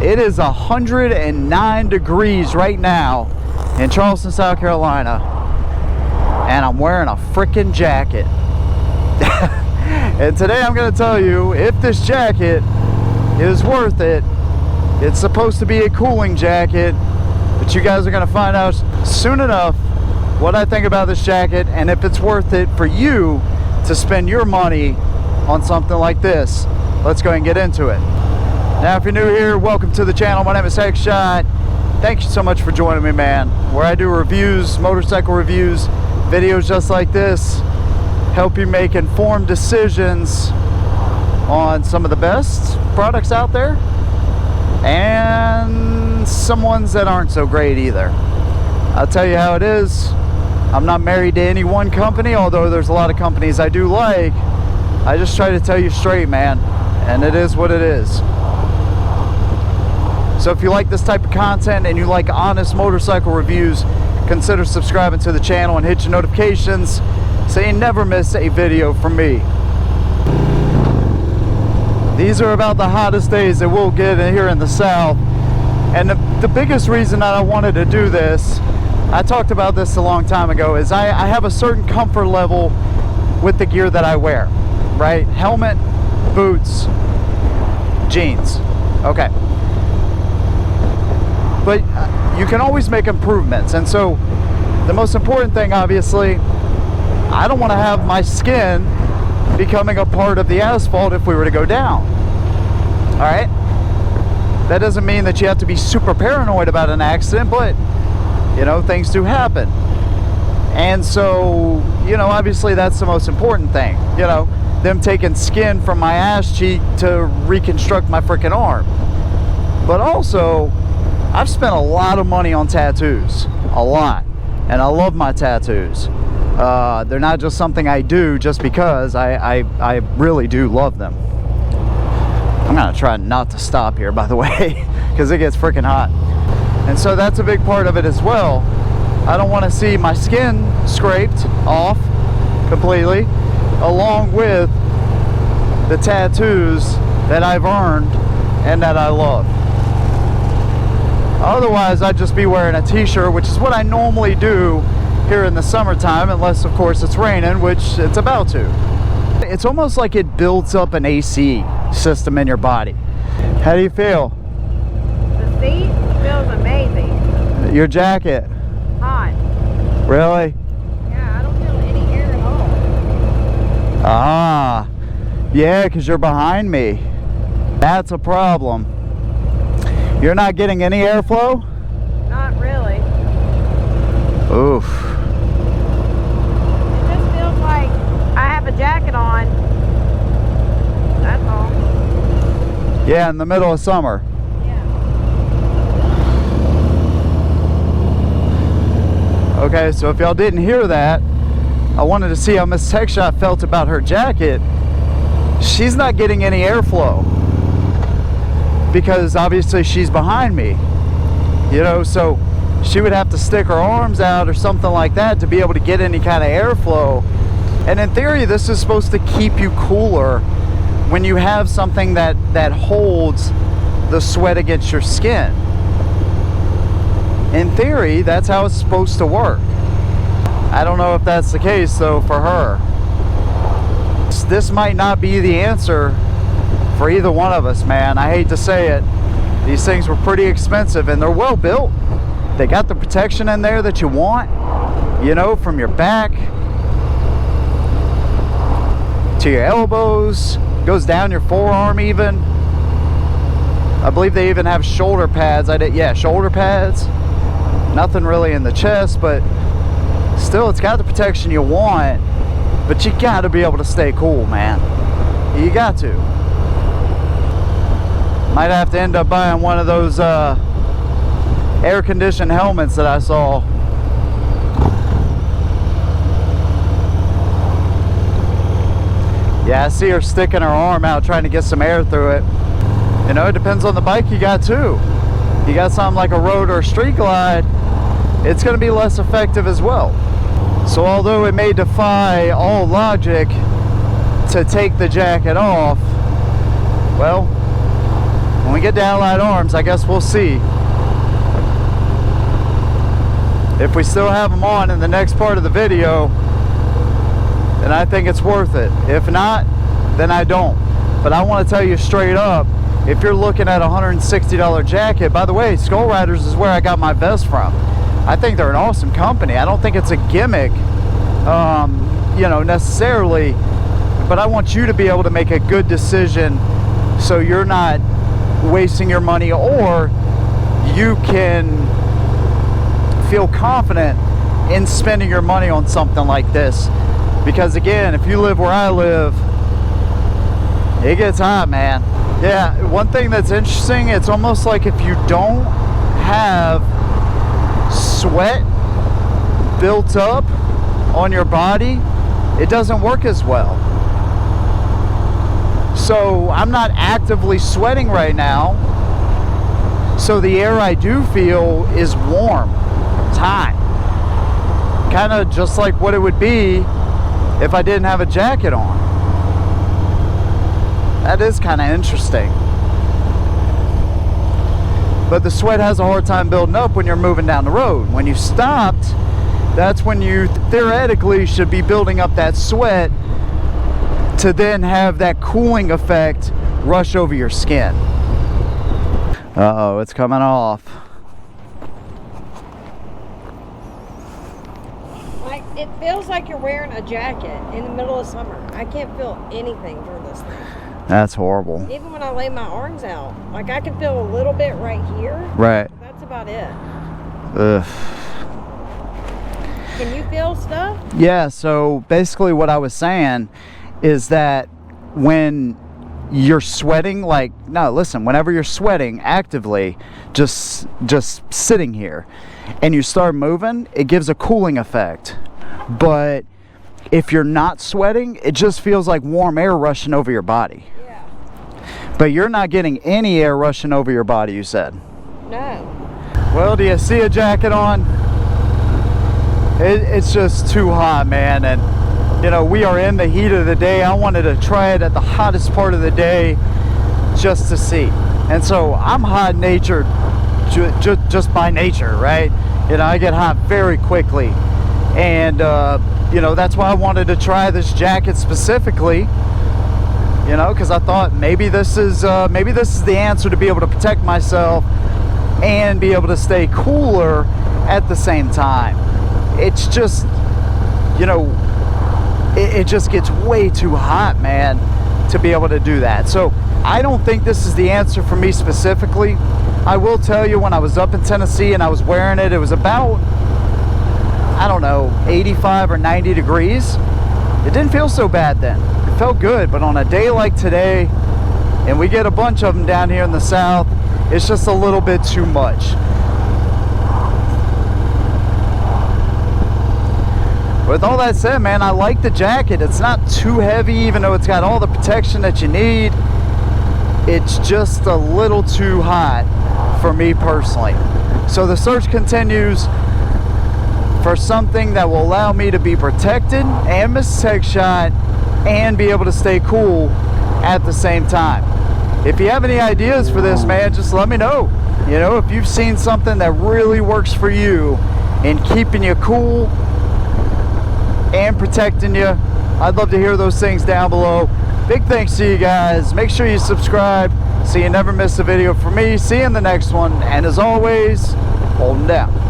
It is 109 degrees right now in Charleston, South Carolina, and I'm wearing a freaking jacket. And today I'm going to tell you if this jacket is worth it. It's supposed to be a cooling jacket, but you guys are going to find out soon enough what I think about this jacket and if it's worth it for you to spend your money on something like this. Let's go ahead and get into it. Now, if you're new here, welcome to the channel. My name is Heckshot. Thank you so much for joining me, man. Where I do reviews, motorcycle reviews, videos just like this, help you make informed decisions on some of the best products out there and some ones that aren't so great either. I'll tell you how it is. I'm not married to any one company, although there's a lot of companies I do like. I just try to tell you straight, man, and it is what it is. So if you like this type of content and you like honest motorcycle reviews, consider subscribing to the channel and hit your notifications so you never miss a video from me. These are about the hottest days that we'll get here in the South. And the biggest reason that I wanted to do this, I talked about this a long time ago, is I have a certain comfort level with the gear that I wear, right? Helmet, boots, jeans. Okay. But you can always make improvements. And so the most important thing, obviously, I don't want to have my skin becoming a part of the asphalt if we were to go down. All right? That doesn't mean that you have to be super paranoid about an accident, but you know, things do happen. And so, you know, obviously that's the most important thing. You know, them taking skin from my ass cheek to reconstruct my freaking arm. But also, I've spent a lot of money on tattoos. A lot. And I love my tattoos. They're not just something I do just because. I really do love them. I'm gonna try not to stop here, by the way, because it gets freaking hot. And so that's a big part of it as well. I don't want to see my skin scraped off completely, along with the tattoos that I've earned and that I love. Otherwise, I'd just be wearing a t-shirt, which is what I normally do here in the summertime, unless of course it's raining, which it's about to. It's almost like it builds up an AC system in your body. How do you feel? The seat feels amazing. Your jacket? Hot. Really? Yeah, I don't feel any air at all. Ah, yeah, because you're behind me. That's a problem. You're not getting any airflow? Not really. Oof. It just feels like I have a jacket on. That's all. Yeah, in the middle of summer. Yeah. Okay, so if y'all didn't hear that, I wanted to see how Miss Heckshot felt about her jacket. She's not getting any airflow because obviously she's behind me, you know, so she would have to stick her arms out or something like that to be able to get any kind of airflow. And in theory, this is supposed to keep you cooler when you have something that holds the sweat against your skin. In theory, that's how it's supposed to work. I don't know if that's the case though for her. This might not be the answer for either one of us, man. I hate to say it. These things were pretty expensive and they're well built. They got the protection in there that you want, you know, from your back to your elbows, goes down your forearm even. I believe they even have shoulder pads. Yeah, shoulder pads. Nothing really in the chest, but still it's got the protection you want. But you got to be able to stay cool, man. You got to. Might have to end up buying one of those air-conditioned helmets that I saw. Yeah, I see her sticking her arm out trying to get some air through it. You know, it depends on the bike you got too. You got something like a road or a street glide, it's going to be less effective as well. So although it may defy all logic to take the jacket off, well, When we get to Allied Arms, I guess we'll see if we still have them on in the next part of the video. And I think it's worth it. If not, then I don't. But I want to tell you straight up, if you're looking at a $160 jacket, by the way, Skull Riderz is where I got my vest from. I think they're an awesome company. I don't think it's a gimmick, you know, necessarily, but I want you to be able to make a good decision so you're not wasting your money, or you can feel confident in spending your money on something like this. Because again, if you live where I live, it gets hot, man. Yeah, one thing that's interesting, it's almost like if you don't have sweat built up on your body, it doesn't work as well. So I'm not actively sweating right now, so the air I do feel is warm. It's hot. Kind of just like what it would be if I didn't have a jacket on. That is kind of interesting. But the sweat has a hard time building up when you're moving down the road. When you stopped, that's when you theoretically should be building up that sweat to then have that cooling effect rush over your skin. Uh-oh, it's coming off. Like, it feels like you're wearing a jacket in the middle of summer. I can't feel anything through this thing. That's horrible. Even when I lay my arms out, like I can feel a little bit right here. Right. That's about it. Ugh. Can you feel stuff? Yeah, so basically what I was saying is that when you're sweating, like, no, listen, whenever you're sweating actively, just sitting here, and you start moving, it gives a cooling effect. But if you're not sweating, it just feels like warm air rushing over your body. Yeah. But you're not getting any air rushing over your body, you said. No. Well, do you see a jacket on? It's just too hot, man. And you know, we are in the heat of the day. I wanted to try it at the hottest part of the day just to see. And so I'm hot-natured just by nature, right? You know, I get hot very quickly. And, you know, that's why I wanted to try this jacket specifically. You know, because I thought maybe this is the answer to be able to protect myself and be able to stay cooler at the same time. It's just, you know, it just gets way too hot, man, to be able to do that. So I don't think this is the answer for me specifically. I will tell you, when I was up in Tennessee and I was wearing it, it was about, I don't know, 85 or 90 degrees. It didn't feel so bad then. It felt good. But on a day like today, and we get a bunch of them down here in the south, it's just a little bit too much. With all that said, man, I like the jacket. It's not too heavy, even though it's got all the protection that you need. It's just a little too hot for me personally. So the search continues for something that will allow me to be protected and miss a tech shot and be able to stay cool at the same time. If you have any ideas for this, man, just let me know. You know, if you've seen something that really works for you in keeping you cool and protecting you, I'd love to hear those things down below. Big thanks to you guys. Make sure you subscribe so you never miss a video from me. See you in the next one. And as always, hold 'em down.